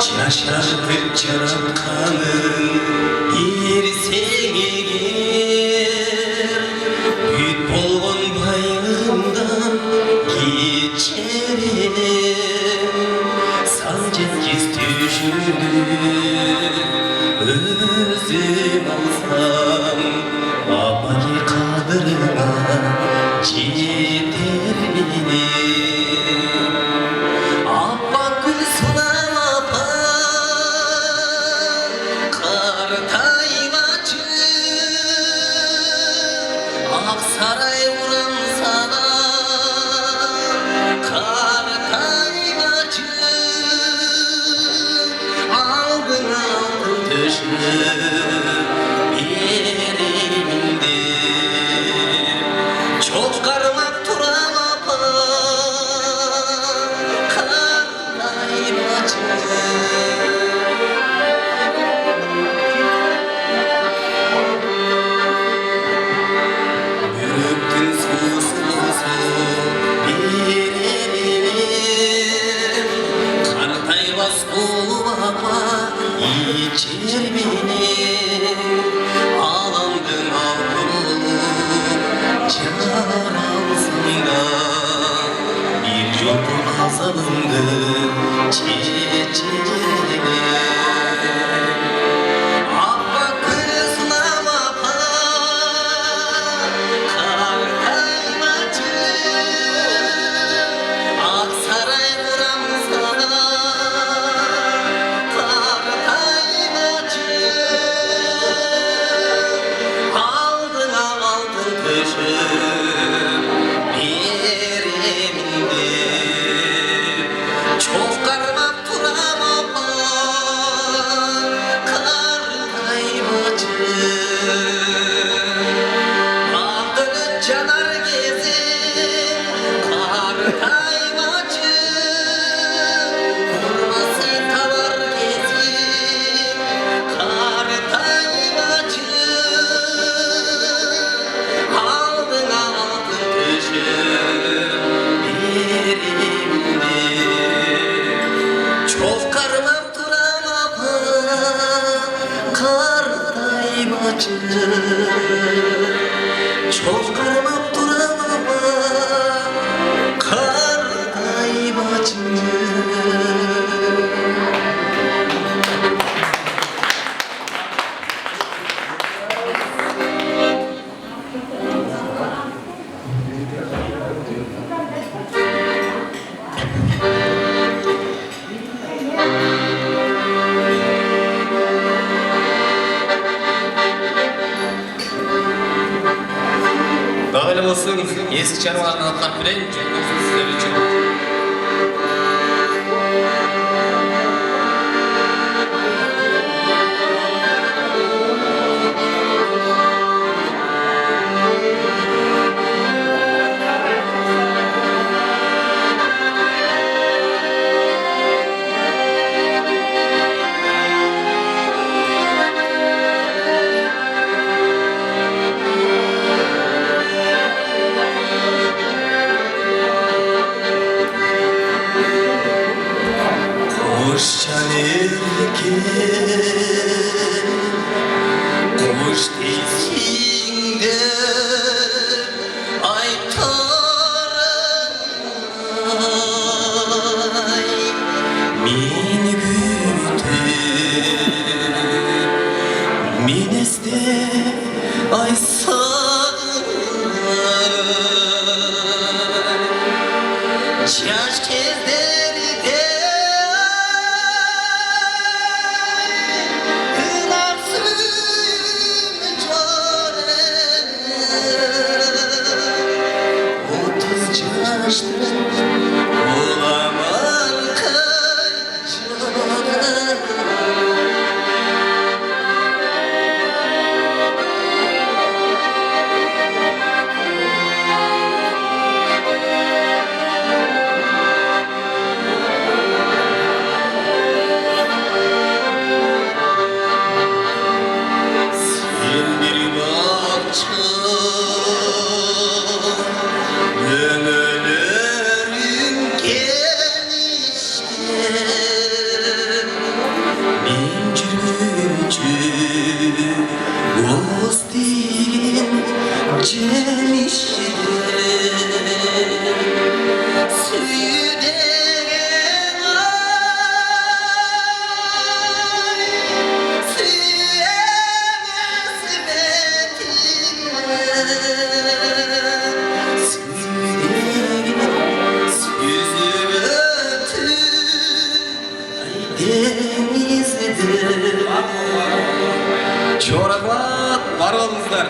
Yaşardık çarapkanın bir sevgir Büyük bolğun bayrağından geçerim Sancak düşürdü özüm alsam Abadi kadrına gider benim Abba gül sunan apa Kartaymacı Aksaray vuran sana Kartaymacı Aldın aldın düşür yerimde Çok karmak turan apa Kartaymacı Yürüktün susuz bir elim Kartaymaz bu apa içer beni Ağlandım ağladım Çar alsın da Bir yolun azabındı çiçeğine Abba kızına apa Kartaymacı Aksaray vuran sana Kartaymacı Aldın aldın düşür yerimde Çok karmak turam apa Kartaymacı Aldını canar gezin Kartaymacı Vurması tavar gezin Kartaymacı Aldın aldın düşür yerimde Çok karmak turan apa Kartaymacı Çok karmak turan apa Kartaymacı Böyle olsun, eski çarmağını atmak bilen çok olsun sizler için. Kuş çalırken Kuş tezginde Ay taray Mini güte Mineste Ay saray Çaş kezderi de Olamar Sen bir bahçe Gönüller Çorabat var olmazlar.